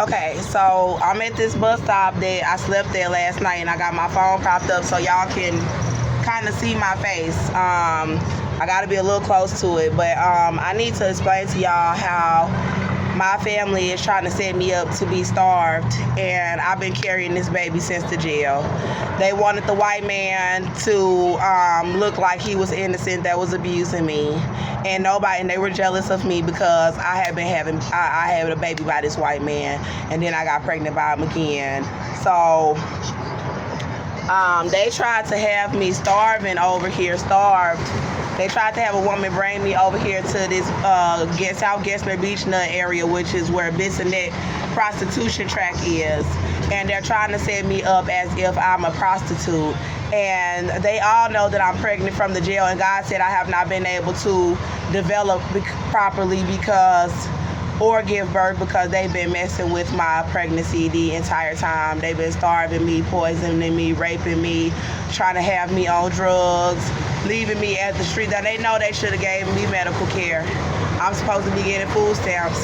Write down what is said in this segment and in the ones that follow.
Okay, so I'm at this bus stop that I slept there last night, and I got my phone propped up so y'all can kind of see my face. I got to be a little close to it, but I need to explain to y'all how my family is trying to set me up to be starved, and I've been carrying this baby since the jail. They wanted the white man to look like he was innocent that was abusing me, and they were jealous of me because I had a baby by this white man, and then I got pregnant by him again. So they tried to have me starving over here, starved. They tried to have a woman bring me over here to this South Gessner Beach Nut area, which is where Bissonnette prostitution track is. And they're trying to set me up as if I'm a prostitute. And they all know that I'm pregnant from the jail. And God said I have not been able to develop properly or give birth because they've been messing with my pregnancy the entire time. They've been starving me, poisoning me, raping me, trying to have me on drugs, leaving me at the street. Now, they know they should have gave me medical care. I'm supposed to be getting food stamps.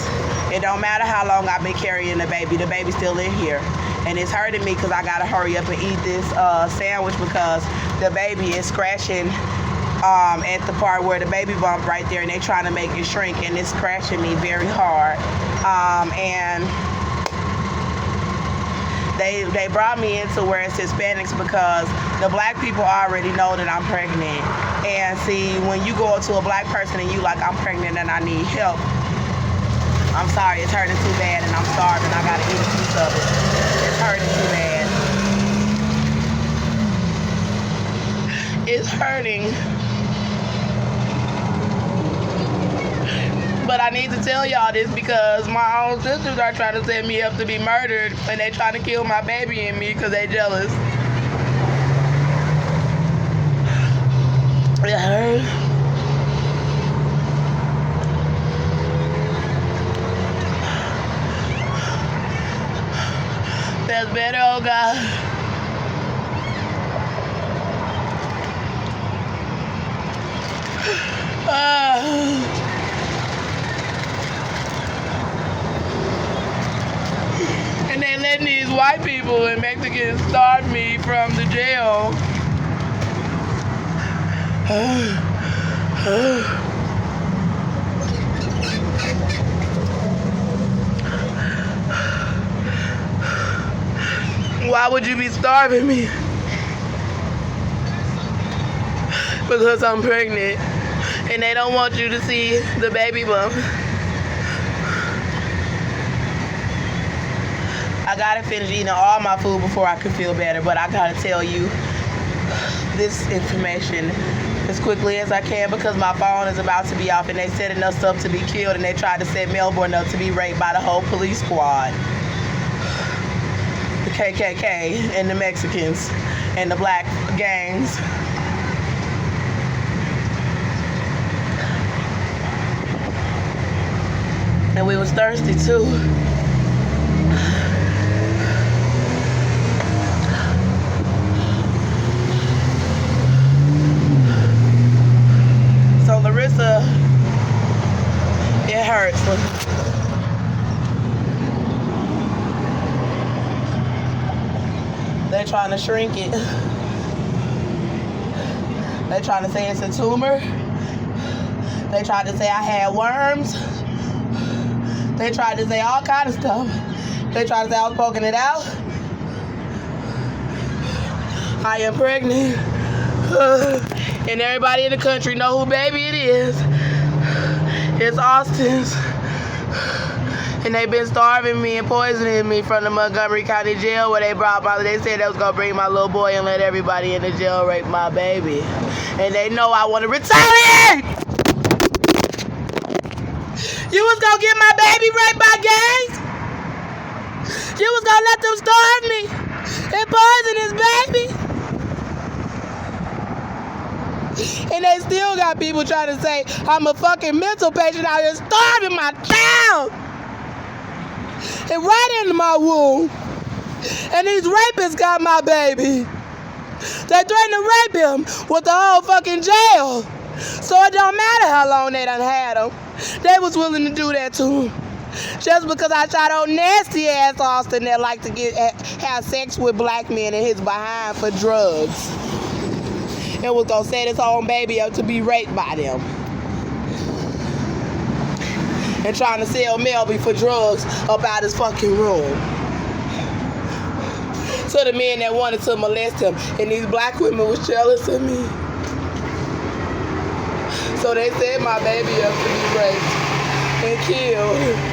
It don't matter how long I've been carrying the baby's still in here. And it's hurting me because I gotta hurry up and eat this sandwich because the baby is scratching at the part where the baby bump right there, and they trying to make it shrink, and it's scratching me very hard. And they brought me into where it's Hispanics because the black people already know that I'm pregnant. And see, when you go up to a black person and you like, I'm pregnant and I need help, I'm sorry, it's hurting too bad and I'm starving, I gotta eat a piece of it. It's hurting too bad. It's hurting. But I need to tell y'all this because my own sisters are trying to set me up to be murdered, and they trying to kill my baby and me because they jealous. It hurts. That's better, oh God. And they letting these white people and Mexicans starve me from the jail. Why would you be starving me? Because I'm pregnant and they don't want you to see the baby bump. I gotta finish eating all my food before I can feel better, but I gotta tell you this information as quickly as I can because my phone is about to be off and they setting us up to be killed, and they tried to set Melbourne up to be raped by the whole police squad. The KKK and the Mexicans and the black gangs. And we was thirsty too. So Larissa, it hurts. They're trying to shrink it. They're trying to say it's a tumor. They tried to say I had worms. They tried to say all kind of stuff. They tried to say I was poking it out. I am pregnant. And everybody in the country know who baby it is. It's Austin's. And they've been starving me and poisoning me from the Montgomery County Jail where they said they was gonna bring my little boy and let everybody in the jail rape my baby. And they know I wanna retaliate! You was gonna get my baby raped by gangs? You was gonna let them starve me and poison his baby? And they still got people trying to say I'm a fucking mental patient out here starving my child. And right into my womb. And these rapists got my baby. They threatened to rape him with the whole fucking jail. So it don't matter how long they done had him. They was willing to do that to him. Just because I shot old nasty ass Austin that like to have sex with black men in his behind for drugs. And was gonna set his own baby up to be raped by them. And trying to sell Melby for drugs up out his fucking room. To the men that wanted to molest him. And these black women was jealous of me. So they set my baby up to be raped and killed.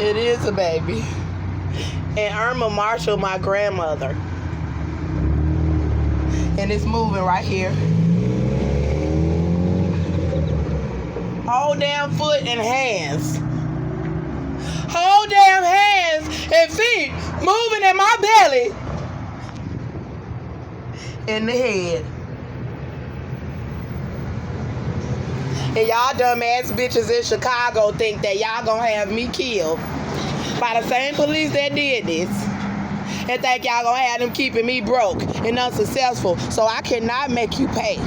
It is a baby. And Irma Marshall, my grandmother. And it's moving right here. Whole damn foot and hands. Whole damn hands and feet moving in my belly. In the head. And y'all dumbass bitches in Chicago think that y'all gonna have me killed by the same police that did this. And think y'all gonna have them keeping me broke and unsuccessful. So I cannot make you pay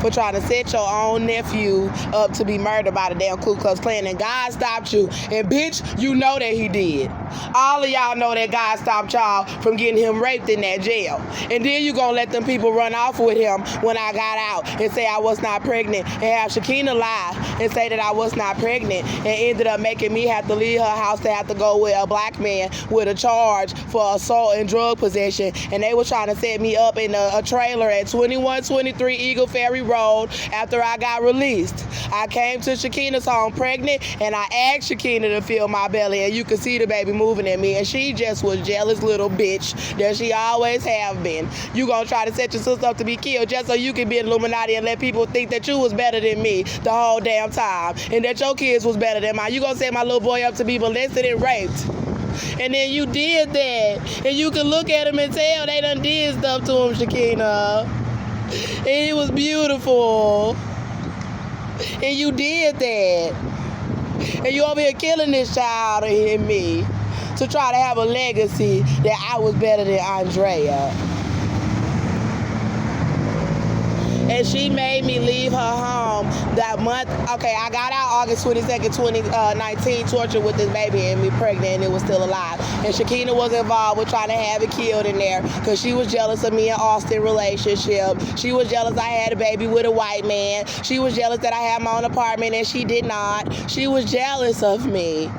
for trying to set your own nephew up to be murdered by the damn Ku Klux Klan. And God stopped you. And bitch, you know that he did. All of y'all know that God stopped y'all from getting him raped in that jail. And then you gonna let them people run off with him when I got out and say I was not pregnant and have Shakina lie and say that I was not pregnant and ended up making me have to leave her house to have to go with a black man with a charge for assault and drug possession. And they were trying to set me up in a trailer at 2123 Eagle Ferry Road after I got released. I came to Shakina's home pregnant and I asked Shakina to feel my belly, and you could see the baby moving at me, and she just was jealous little bitch that she always have been. You gonna try to set your sister up to be killed just so you can be an Illuminati and let people think that you was better than me the whole damn time and that your kids was better than mine. You gonna set my little boy up to be molested and raped. And then you did that. And you can look at him and tell they done did stuff to him, Shakina. And it was beautiful. And you did that. And you over here killing this child and me to try to have a legacy that I was better than Andrea. And she made me leave her home that month. Okay, I got out August 22nd, 2019, tortured with this baby and me pregnant, and it was still alive. And Shakina was involved with trying to have it killed in there because she was jealous of me and Austin relationship. She was jealous I had a baby with a white man. She was jealous that I had my own apartment and she did not. She was jealous of me.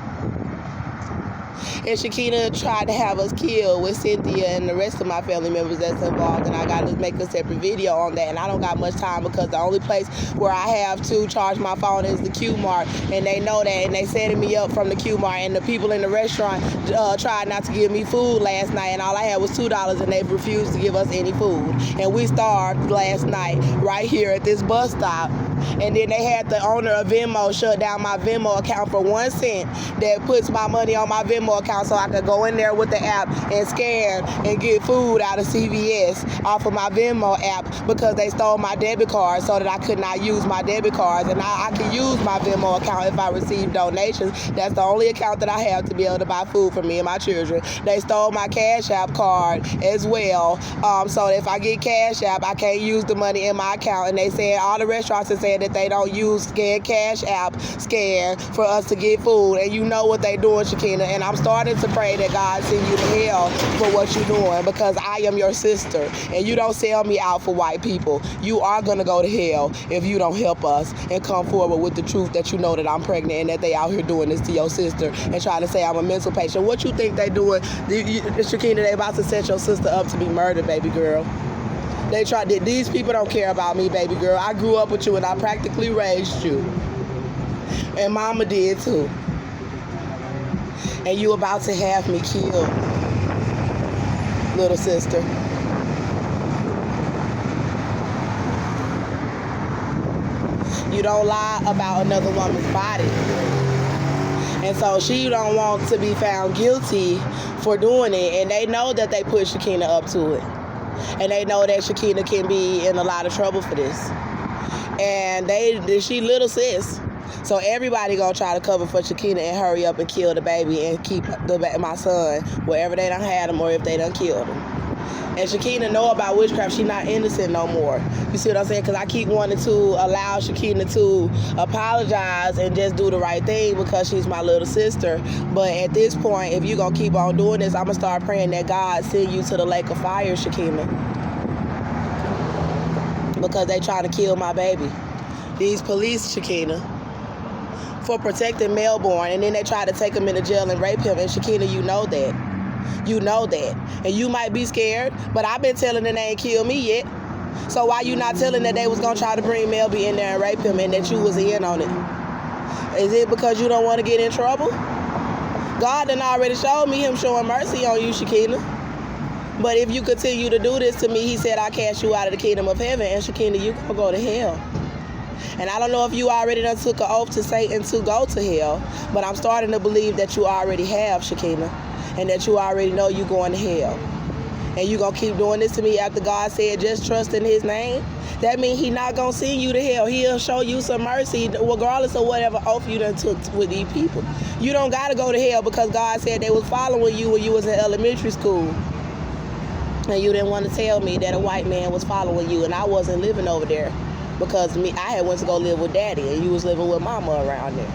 And Shakina tried to have us killed with Cynthia and the rest of my family members that's involved, and I got to make a separate video on that. And I don't got much time because the only place where I have to charge my phone is the Q-Mart, and they know that, and they setting me up from the Q-Mart. And the people in the restaurant tried not to give me food last night, and all I had was $2, and they refused to give us any food. And we starved last night right here at this bus stop. And then they had the owner of Venmo shut down my Venmo account for 1 cent that puts my money on my Venmo account so I could go in there with the app and scan and get food out of CVS off of my Venmo app because they stole my debit card so that I could not use my debit cards. And now I can use my Venmo account if I receive donations. That's the only account that I have to be able to buy food for me and my children. They stole my Cash App card as well. So if I get Cash App, I can't use the money in my account. And they said all the restaurants are saying that they don't use Cash App scan for us to get food. And you know what they doing, Shakina. And I'm starting to pray that God send you to hell for what you're doing because I am your sister. And you don't sell me out for white people. You are going to go to hell if you don't help us and come forward with the truth that you know that I'm pregnant and that they out here doing this to your sister and trying to say I'm a mental patient. What you think they doing? Shakina, they about to set your sister up to be murdered, baby girl. They tried. These people don't care about me, baby girl. I grew up with you and I practically raised you. And mama did too. And you about to have me killed, little sister. You don't lie about another woman's body. And so she don't want to be found guilty for doing it. And they know that they put Shakina up to it. And they know that Shakina can be in a lot of trouble for this. And she little sis. So everybody gonna try to cover for Shakina and hurry up and kill the baby and keep my son wherever they done had him or if they done killed him. And Shakina know about witchcraft. She not innocent no more. You see what I'm saying? Because I keep wanting to allow Shakina to apologize and just do the right thing because she's my little sister. But at this point, if you're going to keep on doing this, I'm going to start praying that God send you to the lake of fire, Shakina. Because they trying to kill my baby. These police, Shakina, for protecting Melbourne. And then they try to take him into jail and rape him. And Shakina, you know that. You know that. And you might be scared, but I've been telling them they ain't killed me yet. So why you not telling that they was going to try to bring Melby in there and rape him and that you was in on it? Is it because you don't want to get in trouble? God done already showed me him showing mercy on you, Shakina. But if you continue to do this to me, he said, I cast you out of the kingdom of heaven. And Shakina, you gonna go to hell. And I don't know if you already done took an oath to Satan to go to hell, but I'm starting to believe that you already have, Shakina. And that you already know you going to hell. And you going to keep doing this to me after God said just trust in his name? That means he not going to send you to hell. He'll show you some mercy regardless of whatever oath you done took with these people. You don't got to go to hell because God said they was following you when you was in elementary school. And you didn't want to tell me that a white man was following you and I wasn't living over there because I had went to go live with daddy and you was living with mama around there.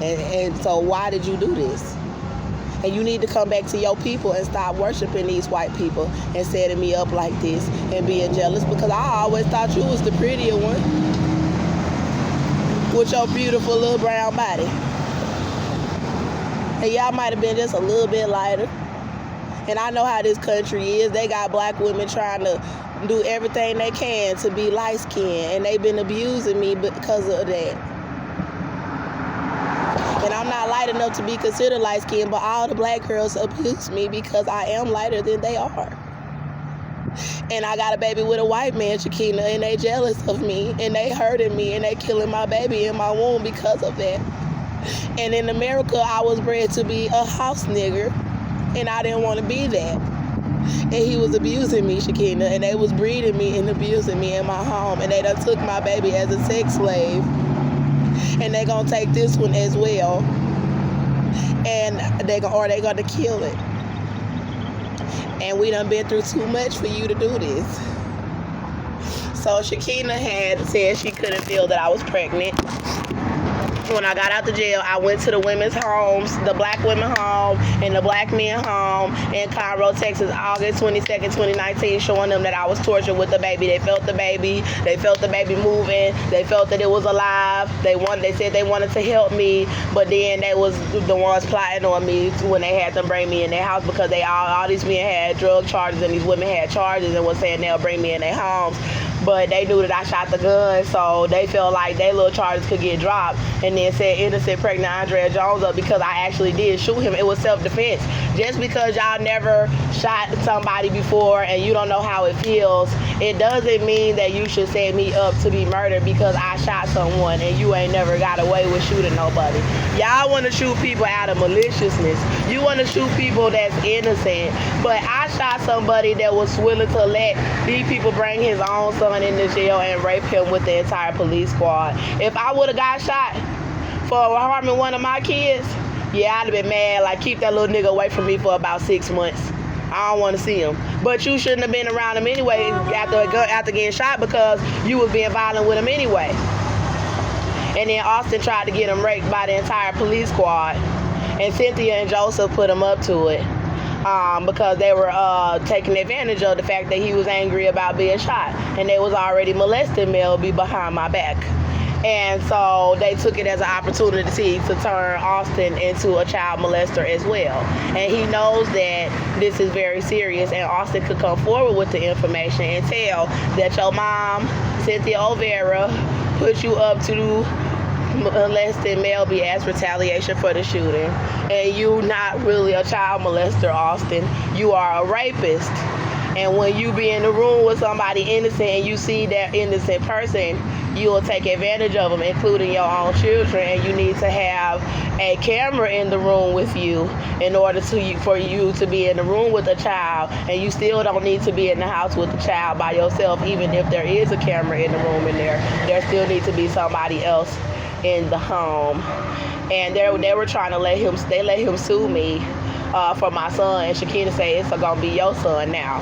And so why did you do this? And you need to come back to your people and stop worshiping these white people and setting me up like this and being jealous because I always thought you was the prettier one with your beautiful little brown body. And y'all might have been just a little bit lighter. And I know how this country is. They got black women trying to do everything they can to be light-skinned, and they've been abusing me because of that. And I'm not light enough to be considered light-skinned, but all the black girls abuse me because I am lighter than they are. And I got a baby with a white man, Shakina, and they jealous of me, and they hurting me, and they killing my baby in my womb because of that. And in America, I was bred to be a house nigger, and I didn't want to be that. And he was abusing me, Shakina, and they was breeding me and abusing me in my home, and they done took my baby as a sex slave. And they gonna take this one as well, and they gonna kill it. And we done been through too much for you to do this. So Shakina had said she couldn't feel that I was pregnant. When I got out the jail, I went to the women's homes, the black women home and the black men home in Conroe, Texas, August 22nd, 2019, showing them that I was tortured with the baby. They felt the baby. They felt the baby moving. They felt that it was alive. They said they wanted to help me, but then they was the ones plotting on me when they had them bring me in their house because all these men had drug charges and these women had charges and was saying they'll bring me in their homes. But they knew that I shot the gun, so they felt like their little charges could get dropped. And then said innocent pregnant Andrea Jones up because I actually did shoot him. It was self-defense. Just because y'all never shot somebody before and you don't know how it feels, it doesn't mean that you should set me up to be murdered because I shot someone and you ain't never got away with shooting nobody. Y'all want to shoot people out of maliciousness. You want to shoot people that's innocent. But I shot somebody that was willing to let these people bring his own son in the jail and rape him with the entire police squad. If I would have got shot for harming one of my kids, yeah, I'd have been mad. Like, keep that little nigga away from me for about 6 months. I don't want to see him. But you shouldn't have been around him anyway after getting shot because you was being violent with him anyway. And then Austin tried to get him raped by the entire police squad. And Cynthia and Joseph put him up to it. Because they were taking advantage of the fact that he was angry about being shot. And they was already molesting Melby behind my back. And so they took it as an opportunity to turn Austin into a child molester as well. And he knows that this is very serious, and Austin could come forward with the information and tell that your mom, Cynthia O'Vera, put you up to molesting Melby as retaliation for the shooting. And you not really a child molester, Austin. You are a rapist. And when you be in the room with somebody innocent and you see that innocent person, you will take advantage of them, including your own children. And you need to have a camera in the room with you in order for you to be in the room with a child. And you still don't need to be in the house with the child by yourself, even if there is a camera in the room in there. There still needs to be somebody else in the home. And they were trying to let him sue me for my son, and Shakina said it's gonna be your son now.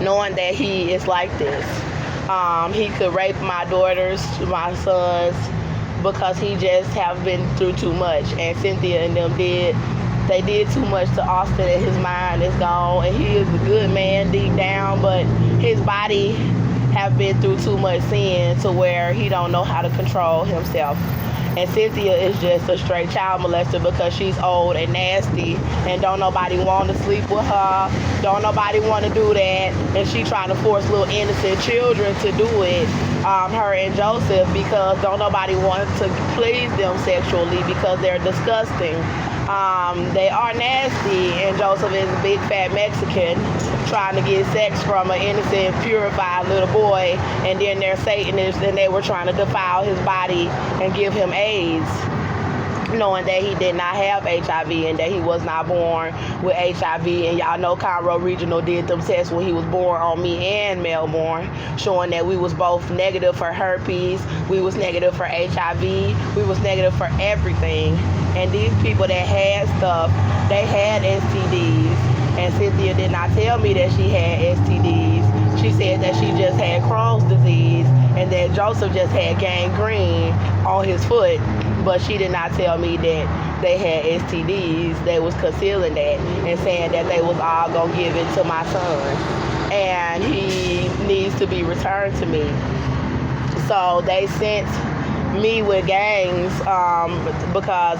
knowing that he is like this. He could rape my daughters, my sons, because he just have been through too much. And Cynthia and them did too much to Austin, and his mind is gone. And he is a good man deep down, but his body have been through too much sin to where he don't know how to control himself. And Cynthia is just a straight child molester because she's old and nasty, and don't nobody want to sleep with her. Don't nobody want to do that. And she trying to force little innocent children to do it, her and Joseph, because don't nobody want to please them sexually because they're disgusting. They are nasty, and Joseph is a big fat Mexican trying to get sex from an innocent, purified little boy, and then they're Satanists, and they were trying to defile his body and give him AIDS, knowing that he did not have HIV and that he was not born with HIV. And y'all know Conroe Regional did them tests when he was born on me and Melbourne, showing that we was both negative for herpes, we was negative for HIV, we was negative for everything. And these people that had stuff, they had STDs. And Cynthia did not tell me that she had STDs. She said that she just had Crohn's disease and that Joseph just had gangrene on his foot. But she did not tell me that they had STDs. They was concealing that and saying that they was all going to give it to my son. And he needs to be returned to me. So they sent me with gangs because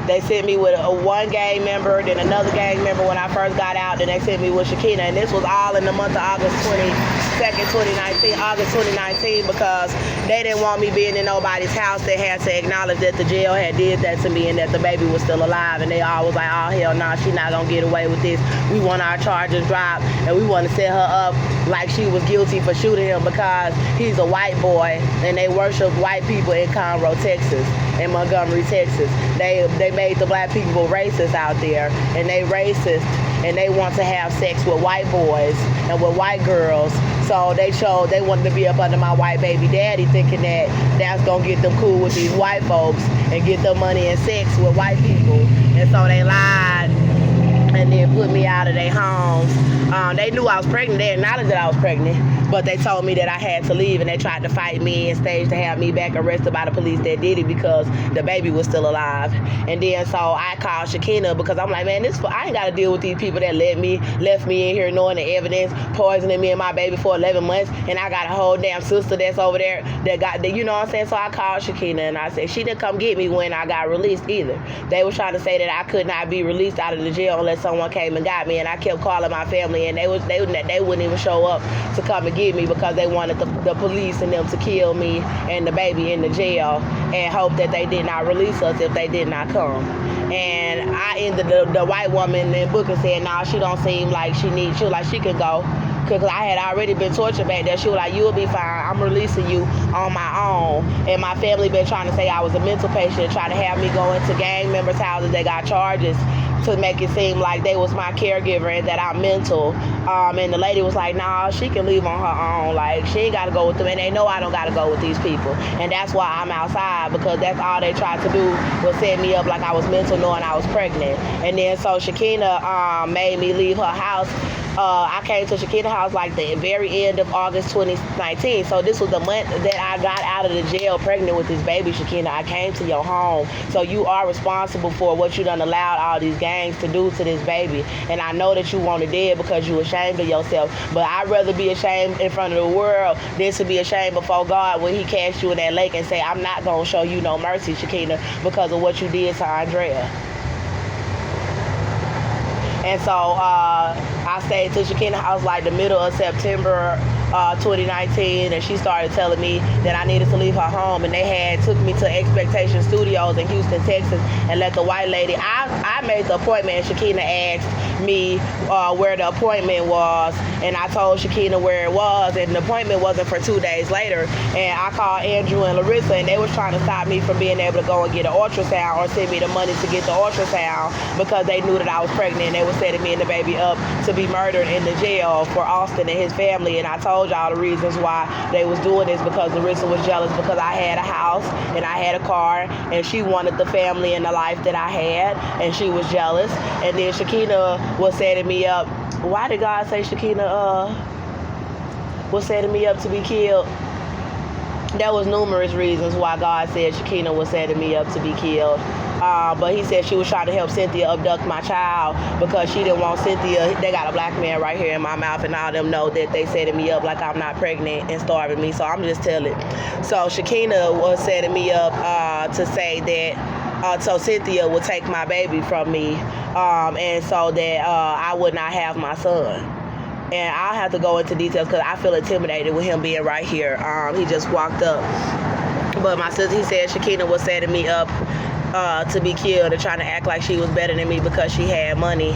they sent me with one gang member, then another gang member when I first got out, then they sent me with Shakina, and this was all in the month of August 2019, because they didn't want me being in nobody's house. They had to acknowledge that the jail had did that to me and that the baby was still alive, and they all was like, oh hell no, she not gonna get away with this. We want our charges dropped, and we want to set her up like she was guilty for shooting him because he's a white boy, and they worship white people in Conroe, Texas, in Montgomery, Texas. They made the black people racist out there, and they racist, and they want to have sex with white boys and with white girls. So they wanted to be up under my white baby daddy, thinking that that's gonna get them cool with these white folks and get them money and sex with white people. And so they lied and then put me out of their homes. They knew I was pregnant. They acknowledged that I was pregnant, but they told me that I had to leave, and they tried to fight me and staged to have me back arrested by the police that did it because the baby was still alive. And then so I called Shakina because I'm like, man, I ain't got to deal with these people that left me in here knowing the evidence, poisoning me and my baby for 11 months, and I got a whole damn sister that's over there that got the, you know what I'm saying? So I called Shakina and I said, she didn't come get me when I got released either. They were trying to say that I could not be released out of the jail unless someone came and got me, and I kept calling my family, and they wouldn't even show up to come and get me because they wanted the police and them to kill me and the baby in the jail and hope that they did not release us if they did not come. And I ended the white woman in booking said, nah, she don't seem like she needs you, like she could go. Because I had already been tortured back there. She was like, you'll be fine. I'm releasing you on my own. And my family been trying to say I was a mental patient, trying to have me go into gang members' houses that got charges to make it seem like they was my caregiver and that I'm mental. And the lady was like, nah, she can leave on her own. Like, she ain't got to go with them. And they know I don't got to go with these people. And that's why I'm outside, because that's all they tried to do was set me up like I was mental, knowing I was pregnant. And then so Shakina made me leave her house. I came to Shakina's house like the very end of August 2019. So this was the month that I got out of the jail pregnant with this baby, Shakina. I came to your home. So you are responsible for what you done allowed all these gangs to do to this baby. And I know that you want it dead because you ashamed of yourself. But I'd rather be ashamed in front of the world than to be ashamed before God when he cast you in that lake and say, I'm not going to show you no mercy, Shakina, because of what you did to Andrea. And so I stayed to Shakina's house like the middle of September 2019, and she started telling me that I needed to leave her home, and they took me to Expectation Studios in Houston, Texas, and let the white lady, I made the appointment, and Shakina asked me where the appointment was, and I told Shakina where it was, and the appointment wasn't for 2 days later. And I called Andrew and Larissa, and they was trying to stop me from being able to go and get an ultrasound or send me the money to get the ultrasound because they knew that I was pregnant, and they were setting me and the baby up to be murdered in the jail for Austin and his family. And I told y'all the reasons why they was doing this, because Larissa was jealous because I had a house and I had a car, and she wanted the family and the life that I had, and she was jealous. And then Shakina was setting me up. Why did God say Shakina was setting me up to be killed. There was numerous reasons why God said Shakina was setting me up to be killed. But he said she was trying to help Cynthia abduct my child because she didn't want Cynthia. They got a black man right here in my mouth, and all of them know that they setting me up like I'm not pregnant and starving me. So I'm just telling. So Shakina was setting me up to say that so Cynthia would take my baby from me, and so that I would not have my son. And I'll have to go into details because I feel intimidated with him being right here. He just walked up. But my sister, he said Shakina was setting me up to be killed and trying to act like she was better than me because she had money.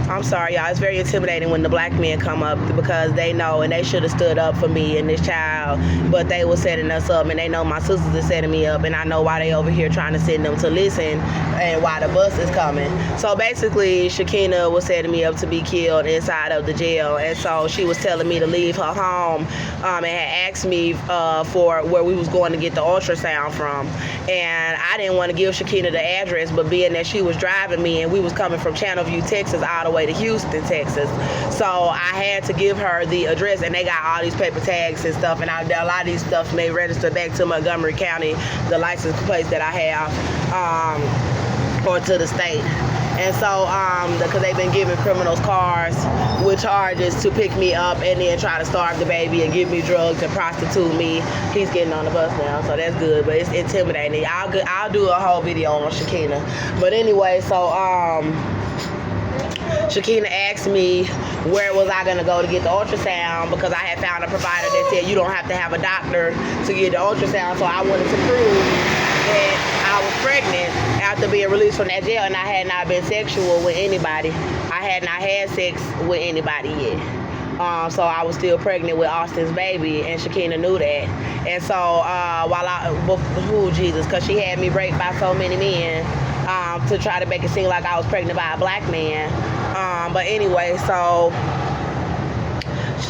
I'm sorry, y'all. It's very intimidating when the black men come up because they know and they should have stood up for me and this child, but they were setting us up, and they know my sisters are setting me up, and I know why they over here trying to send them to listen and why the bus is coming. So basically, Shakina was setting me up to be killed inside of the jail, and so she was telling me to leave her home and had asked me for where we was going to get the ultrasound from, and I didn't want to give Shakina the address, but being that she was driving me and we was coming from Channelview, Texas, all the way to Houston, Texas. So I had to give her the address, and they got all these paper tags and stuff, and a lot of these stuff may register back to Montgomery County, the license plate that I have, or to the state. And so, because they've been giving criminals cars with charges to pick me up and then try to starve the baby and give me drugs and prostitute me. He's getting on the bus now, so that's good, but it's intimidating. I'll do a whole video on Shakina. But anyway, so, Shakina asked me where was I going to go to get the ultrasound because I had found a provider that said you don't have to have a doctor to get the ultrasound. So I wanted to prove that I was pregnant after being released from that jail, and I had not been sexual with anybody. I had not had sex with anybody yet. So I was still pregnant with Austin's baby, and Shakina knew that. And so because she had me raped by so many men to try to make it seem like I was pregnant by a black man. But anyway, so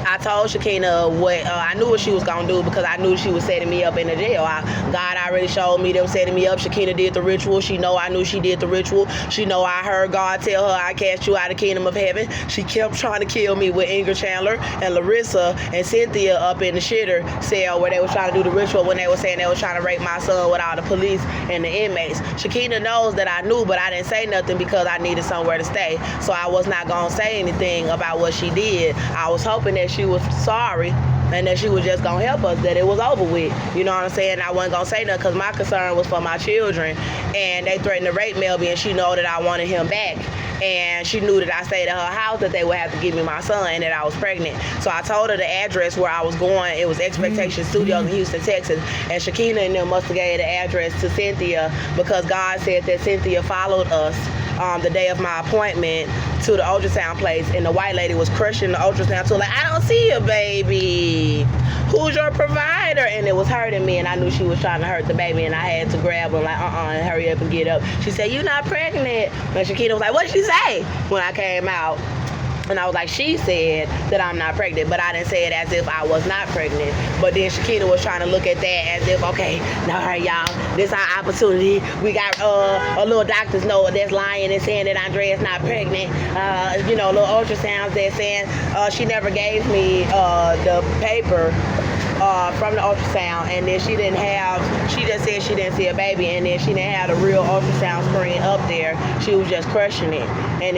I told Shakina what I knew what she was gonna do because I knew she was setting me up in the jail. God already showed me them setting me up. Shakina did the ritual. She know I knew she did the ritual. She know I heard God tell her I cast you out of the kingdom of heaven. She kept trying to kill me with Ingrid Chandler and Larissa and Cynthia up in the shitter cell where they was trying to do the ritual when they were saying they was trying to rape my son with all the police and the inmates. Shakina knows that I knew, but I didn't say nothing because I needed somewhere to stay. So I was not gonna say anything about what she did. I was hoping that she was sorry and that she was just gonna help us, that it was over with. You know what I'm saying? I wasn't gonna say nothing because my concern was for my children, and they threatened to rape Melby, and she know that I wanted him back, and she knew that I stayed at her house, that they would have to give me my son, and that I was pregnant. So I told her the address where I was going. It was Expectation Studios in Houston, Texas, and Shakina and them must have gave the address to Cynthia because God said that Cynthia followed us the day of my appointment to the ultrasound place, and the white lady was crushing the ultrasound tool like, I don't see you, baby. Who's your provider? And it was hurting me, and I knew she was trying to hurt the baby, and I had to grab her like, and hurry up and get up. She said, you're not pregnant. And Shakina was like, what did she say? When I came out. And I was like, she said that I'm not pregnant, but I didn't say it as if I was not pregnant. But then Shakina was trying to look at that as if, okay, now, all right, y'all, this our opportunity. We got a little doctor's note that's lying and saying that Andrea's not pregnant. Little ultrasounds that saying she never gave me the paper from the ultrasound, and then she just said she didn't see a baby, and then she didn't have the real ultrasound screen up there. She was just crushing it. And